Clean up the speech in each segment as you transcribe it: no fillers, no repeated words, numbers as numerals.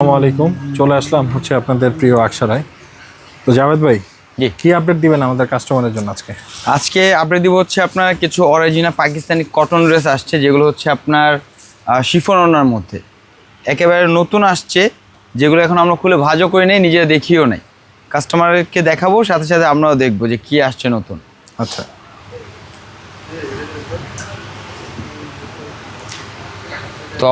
আসসালামু আলাইকুম, চলে আসলাম হচ্ছে আপনাদের প্রিয় আকসারায়। তো জাভেদ ভাই, জি, কি আপডেট দিবেন আমাদের কাস্টমারের জন্য আজকে? আজকে আপডেট দিব হচ্ছে আপনার কিছু অরিজিনাল পাকিস্তানি কটন ড্রেস আসছে, যেগুলো হচ্ছে আপনার শিফন ওড়নার মধ্যে একেবারে নতুন আসছে, যেগুলো এখন আমরা খুলে ভাঁজও করে নেই, নিজেরা দেখিও নেই। কাস্টমারকে দেখাবো, সাথে সাথে আমরাও দেখবো যে কি আসছে নতুন। আচ্ছা, তো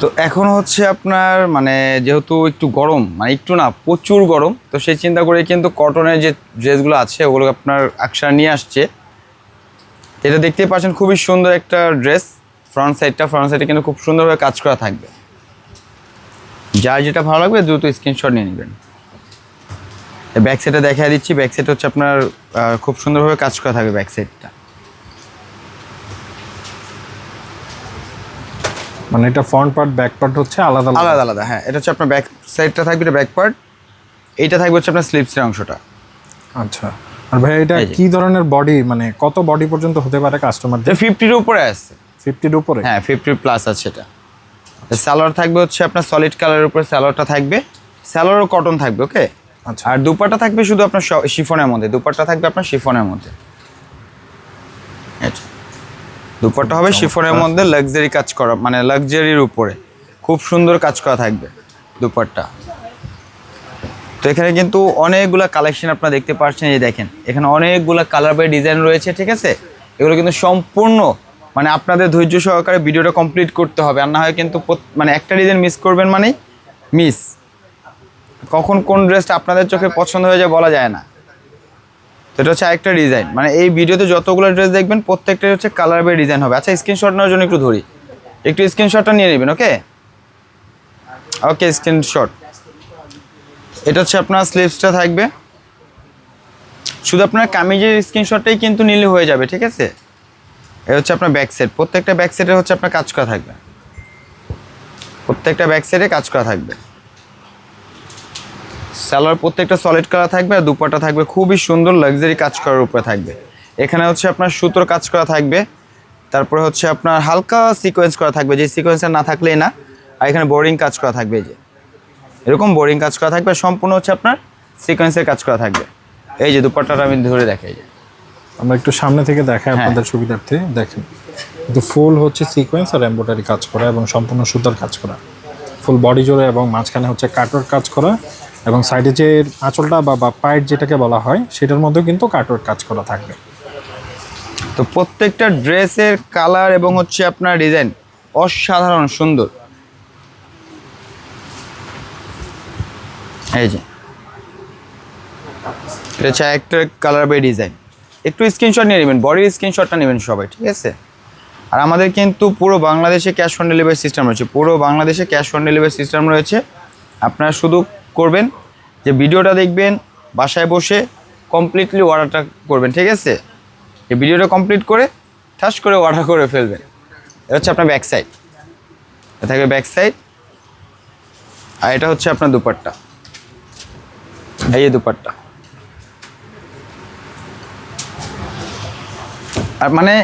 তো এখন হচ্ছে আপনার মানে যেহেতু একটু গরম, মানে একটু না প্রচুর গরম, তো সেই চিন্তা করে কিন্তু কটনের যে ড্রেসগুলো আছে ওগুলো আপনার আকশা নিয়ে আসছে। এটা দেখতেই পাচ্ছেন, খুবই সুন্দর একটা ড্রেস। ফ্রন্ট সাইডে কিন্তু খুব সুন্দরভাবে কাজ করা থাকবে। যার যেটা ভালো লাগবে দ্রুত স্ক্রিনশট নিয়ে নেবেন। ব্যাক সাইডে দেখা দিচ্ছি, ব্যাক সাইড হচ্ছে আপনার খুব সুন্দরভাবে কাজ করা থাকবে ব্যাক সাইডটা। মানে এটা ফ্রন্ট পার্ট ব্যাক পার্ট হচ্ছে আলাদা আলাদা আলাদা, হ্যাঁ, এটা হচ্ছে আপনার ব্যাক সাইডটা থাকবে, এটা ব্যাক পার্ট। এইটা থাকবে হচ্ছে আপনার স্লিপসের অংশটা। আচ্ছা, আর ভাই এটা এই যে। কি ধরনের বডি, মানে কত বডি পর্যন্ত হতে পারে কাস্টমারদের? এটা 50-র উপরে আসছে। 50-র উপরে? হ্যাঁ, 50+ আছে এটা। সালোয়ার থাকবে হচ্ছে আপনার সলিড কালারের উপরে সালোয়ারটা থাকবে, সালোয়ারও কটন থাকবে, ওকে। আচ্ছা, আর দুপাট্টা থাকবে শুধু আপনার শিফনের মধ্যে, দুপাট্টা থাকবে আপনার শিফনের মধ্যে। দুপাট্টা হবে শিফনের মধ্যে, লাক্সারি কাজ করা, মানে লাক্সারির উপরে খুব সুন্দর কাজ করা থাকবে দুপাট্টা। তো এখানে কিন্তু অনেকগুলা কালেকশন আপনারা দেখতে পাচ্ছেন, এই দেখেন এখানে অনেকগুলা কালার বাই ডিজাইন রয়েছে, ঠিক আছে। এগুলো কিন্তু সম্পূর্ণ মানে আপনাদের ধৈর্য সহকারে ভিডিওটা কমপ্লিট করতে হবে, আর না হয় কিন্তু মানে একটা ডিজাইন মিস করবেন মানে মিস। কখন কোন ড্রেসটা আপনাদের চোখে পছন্দ হয়ে যায় বলা যায় না। তো এটা হচ্ছে আরেকটা ডিজাইন, মানে এই ভিডিওতে যতগুলো ড্রেস দেখবেন প্রত্যেকটাই হচ্ছে কালার বাই ডিজাইন হবে। আচ্ছা, স্ক্রিনশট নেওয়ার জন্য একটু ধরি, একটু স্ক্রিনশটটা নিয়ে নেবেন, ওকে ওকে স্ক্রিনশট। এটা হচ্ছে আপনার স্লিভসটা থাকবে, শুধু আপনার কামিজের স্ক্রিনশটটাই কিন্তু নিলে হয়ে যাবে, ঠিক আছে। এটা হচ্ছে আপনার ব্যাক সাইড, প্রত্যেকটা ব্যাক সাইডে হচ্ছে আপনার কাজ করা থাকবে, প্রত্যেকটা ব্যাক সাইডে কাজ করা থাকবে। সালোয়ার প্রত্যেকটা সলিড কালার থাকবে, আর দুপাট্টা থাকবে খুবই সুন্দর লাক্সারি কাজ করার উপরে থাকবে। এখানে হচ্ছে আপনার সুতোর কাজ করা থাকবে, তারপরে হচ্ছে আপনার হালকা সিকোয়েন্স করা থাকবে, যে সিকোয়েন্সটা না থাকলেই না। আর এখানে বোরিং কাজ করা থাকবে, এই যে এরকম বোরিং কাজ করা থাকবে, সম্পূর্ণ হচ্ছে আপনার সিকোয়েন্সের কাজ করা থাকবে। এই যে দুপাট্টাটা আমি ধরে দেখাই, এই যে আমরা একটু সামনে থেকে দেখাই আপনাদের সুবিধার্থে। দেখেন, কিন্তু ফুল হচ্ছে সিকোয়েন্স আর এমব্রয়ডারি কাজ করা এবং সম্পূর্ণ সুতার কাজ করা, ফুল বডি জুড়ে, এবং মাঝখানে হচ্ছে কাটওয়ার্ক কাজ করা, এবং সাইডে যে আঁচলটা বা পাইট যেটাকে বলা হয় সেটার মধ্যেও কিন্তু কাটওয়ার্ক কাজ করা থাকবে। তো প্রত্যেকটা ড্রেসের কালার এবং হচ্ছে আপনার ডিজাইন অসাধারণ সুন্দর। এই যে এটা হচ্ছে একটা কালার বাই ডিজাইন। একটু স্ক্রিনশট নিয়ে নেবেন, বডির স্ক্রিনশটটা নেবেন সবাই, ঠিক আছে। আর আমাদের কিন্তু পুরো বাংলাদেশে ক্যাশ অন ডেলিভারি সিস্টেম রয়েছে, পুরো বাংলাদেশে ক্যাশ অন ডেলিভারি সিস্টেম রয়েছে। আপনারা শুধু করবেন যে ভিডিওটা দেখবেন, বাসায় বসে কমপ্লিটলি অর্ডারটা করবেন, ঠিক আছে। এই ভিডিওটা কমপ্লিট করে ঠাস করে অর্ডার করে ফেলবেন। এটা হচ্ছে আপনার ব্যাক সাইড, এটা থাকবে ব্যাক সাইড। আর এটা হচ্ছে আপনার দুপাট্টা, এই যে দুপাট্টা। আর মানে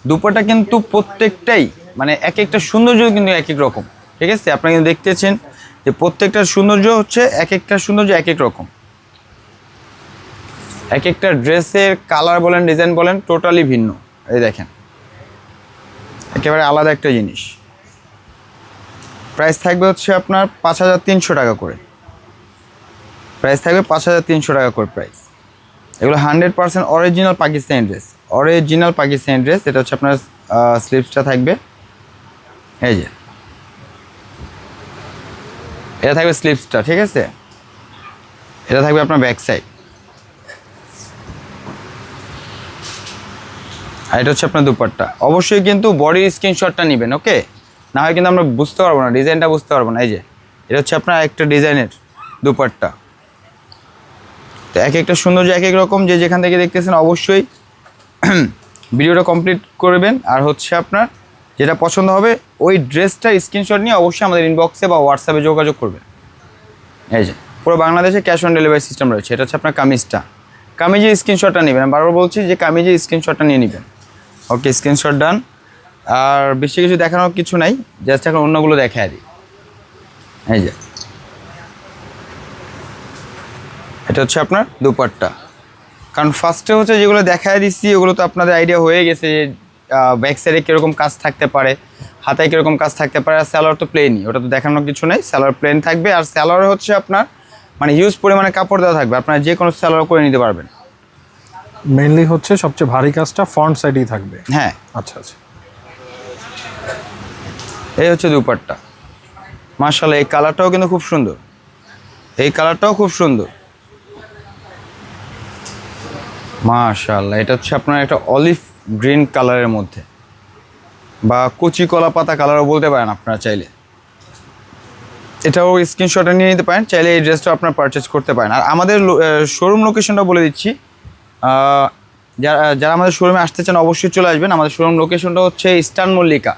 দুপাট্টা কিন্তু প্রত্যেকটাই মানে এক একটা সৌন্দর্য কিন্তু এক এক রকম, ঠিক আছে। আপনারা কিন্তু দেখতেছেন যে প্রত্যেকটার সৌন্দর্য হচ্ছে এক একটা সৌন্দর্য এক এক রকম। এক একটা ড্রেসের কালার বলেন, ডিজাইন বলেন, টোটালি ভিন্ন। এই দেখেন একেবারে আলাদা একটা জিনিস। প্রাইস থাকবে হচ্ছে আপনার 5300 টাকা করে, প্রাইস থাকবে 5300 টাকা করে প্রাইস। এগুলো 100% original Pakistani dress, original Pakistani dress. এটা হচ্ছে আপনার স্লিভসটা থাকবে, এই যে এটা থাকবে স্লিভসটা, ঠিক আছে। এটা থাকবে আপনার ব্যাক সাইড, আর এটা হচ্ছে আপনার দুপাট্টা। অবশ্যই কিন্তু বডির স্ক্রিনশটটা নেবেন, ওকে, না হয় কিন্তু আমরা বুঝতে পারবো না, ডিজাইনটা বুঝতে পারবো না। এই যে এটা হচ্ছে আপনার একটা ডিজাইনের দুপাট্টা। তো এক একটা সৌন্দর্য এক এক রকম, যে যেখান থেকে দেখতেছেন অবশ্যই ভিডিওটা কমপ্লিট করবেন। আর হচ্ছে আপনার যেটা পছন্দ হবে ওই ড্রেসটার স্ক্রিনশট নিয়ে অবশ্যই আমাদের ইনবক্সে বা হোয়াটসঅ্যাপে যোগাযোগ করবেন। এই যে পুরো বাংলাদেশে ক্যাশ অন ডেলিভারি সিস্টেম রয়েছে। এটা হচ্ছে আপনার কামিজটা, কামিজের স্ক্রিনশটটা নেবেন। আমি বারবার বলছি যে কামিজের স্ক্রিনশটটা নিয়ে নেবেন, ওকে স্ক্রিনশট ডান। আর বেশি কিছু দেখানোর কিছু নাই, জাস্ট এখন অন্যগুলো দেখায় দিই। এই যে এটা হচ্ছে আপনার দুপাট্টা। কারণ ফার্স্টে হচ্ছে যেগুলো দেখায় দিচ্ছি ওগুলো তো আপনাদের আইডিয়া হয়ে গেছে যে ব্যাক সাইডে কীরকম কাজ থাকতে পারে, হাতায় কীরকম কাজ থাকতে পারে। আর স্যালোয়ার তো প্লেনই, ওটা তো দেখানোর কিছু নেই। স্যালোয়ার প্লেন থাকবে, আর স্যালোয়ার হচ্ছে আপনার মানে হিউজ পরিমাণে কাপড় দেওয়া থাকবে, আপনারা যে কোনো স্যালোয়ার করে নিতে পারবেন। মেইনলি হচ্ছে সবচেয়ে ভারী কাজটা ফ্রন্ট সাইডেই থাকবে। হ্যাঁ, আচ্ছা আচ্ছা। এই হচ্ছে দুপাট্টা। মাশাআল্লাহ, এই কালারটাও কিন্তু খুব সুন্দর, এই কালারটাও খুব সুন্দর মাশাআল্লাহ। এটা হচ্ছে আপনার একটা অলিভ গ্রিন কালারের মধ্যে, বা কচি কলা পাতা কালারও বলতে পারেন আপনারা চাইলে। এটাও স্ক্রিনশটে নিয়ে নিতে পারেন, চাইলে এই ড্রেসটাও আপনার পারচেস করতে পারেন। আর আমাদের শোরুম লোকেশনটা বলে দিচ্ছি, যারা আমাদের শোরুমে আসতে চান অবশ্যই চলে আসবেন। আমাদের শোরুম লোকেশনটা হচ্ছে ইস্টার্ন মল্লিকা,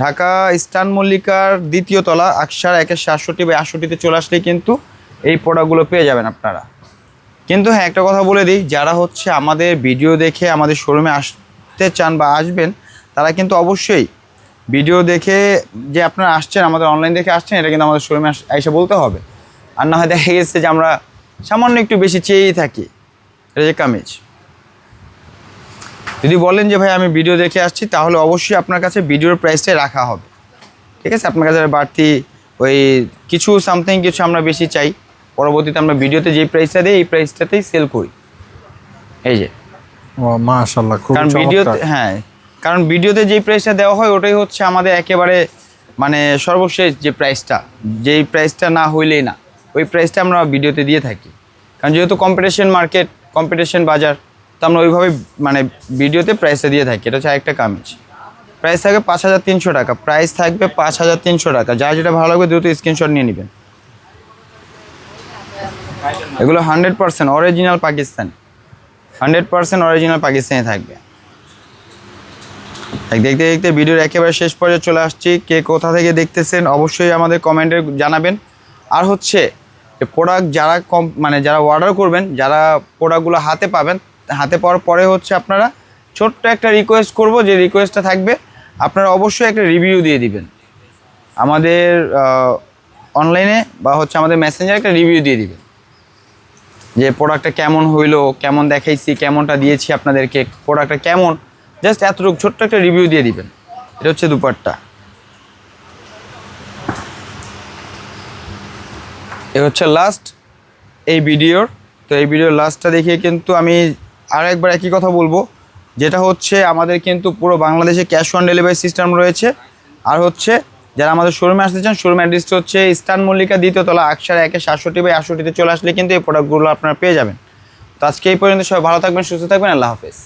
ঢাকা ইস্টার্ন মল্লিকার 2য় তলা, আকসার 1/68/68 চলে আসলেই কিন্তু এই প্রোডাক্টগুলো পেয়ে যাবেন আপনারা। কিন্তু হ্যাঁ, একটা কথা বলে দিই, যারা হচ্ছে আমাদের ভিডিও দেখে আমাদের শোরুমে আসতে চান বা আসবেন, তারা কিন্তু অবশ্যই ভিডিও দেখে যে আপনারা আসছেন, আমাদের অনলাইন দেখে আসছেন, এটা কিন্তু আমাদের শোরুমে এসে বলতে হবে। আর না হয় দেখা গেছে যে আমরা সামান্য একটু বেশি চেয়েই থাকি। এটা যে কামিজ, যদি বলেন যে ভাই আমি ভিডিও দেখে আসছি, তাহলে অবশ্যই আপনার কাছে ভিডিওর প্রাইসটাই রাখা হবে, ঠিক আছে? আপনার কাছে বাড়তি ওই কিছু সামথিং কিছু আমরা বেশি চাই, পরবর্তীতে আমরা ভিডিওতে যেই প্রাইসটা দিই এই প্রাইসটাতেই সেল করি। এই যে মাশাআল্লাহ, খুব কারণ ভিডিওতে, হ্যাঁ, কারণ ভিডিওতে যেই প্রাইসটা দেওয়া হয় ওটাই হচ্ছে আমাদের একেবারে মানে সর্বশেষ যে প্রাইসটা, যেই প্রাইসটা না হইলেই না, ওই প্রাইসটা আমরা ভিডিওতে দিয়ে থাকি। কারণ যেহেতু কম্পিটিশন মার্কেট, কম্পিটিশন বাজার, তো আমরা ওইভাবে মানে ভিডিওতে প্রাইসটা দিয়ে থাকি। এটা হচ্ছে আরেকটা কামিজ, প্রাইস থাকবে 5300 টাকা, প্রাইস থাকবে 5300 টাকা। যার যেটা ভালো লাগবে দ্রুত স্ক্রিনশট নিয়ে নেবেন। এগুলো 100% অরিজিনাল পাকিস্তানি, 100% অরিজিনাল পাকিস্তানি থাকবে। দেখতে দেখতে ভিডিওর একেবারে শেষ পর্যায়ে চলে আসছি। কে কোথা থেকে দেখতেছেন অবশ্যই আমাদের কমেন্টে জানাবেন। আর হচ্ছে প্রোডাক্ট যারা মানে যারা অর্ডার করবেন, যারা প্রোডাক্টগুলো হাতে পাবেন, হাতে পাওয়ার পরে হচ্ছে আপনারা ছোট্ট একটা রিকোয়েস্ট করব, যে রিকোয়েস্টটা থাকবে আপনারা অবশ্যই একটা রিভিউ দিয়ে দিবেন আমাদের অনলাইনে, বা হচ্ছে আমাদের মেসেঞ্জারে একটা রিভিউ দিয়ে দিবেন যে প্রোডাক্টটা কেমন হইলো, কেমন দেখাইছি, কেমনটা দিয়েছি আপনাদেরকে, প্রোডাক্টটা কেমন, জাস্ট এতটুকু ছোট্ট একটা রিভিউ দিয়ে দিবেন। এটা হচ্ছে দুপাট্টা। এ হচ্ছে লাস্ট এই ভিডিওর। তো এই ভিডিওর লাস্টটা দেখিয়ে কিন্তু আমি আর একবার একই কথা বলবো, যেটা হচ্ছে আমাদের কিন্তু পুরো বাংলাদেশে ক্যাশ অন ডেলিভারি সিস্টেম রয়েছে। আর হচ্ছে যারা আমাদের শোরুমে আসতে চান, শোরুম অ্যাড্রেসটা হচ্ছে ইস্টার্ন মল্লিকা 2য় তলা, আকসার 1/68/68 চলে আসলে কিন্তু এই প্রোডাক্টগুলো আপনারা পেয়ে যাবেন। তো আজকে এই পর্যন্ত, সবাই ভালো থাকবেন, সুস্থ থাকবেন, আল্লাহ হাফেজ।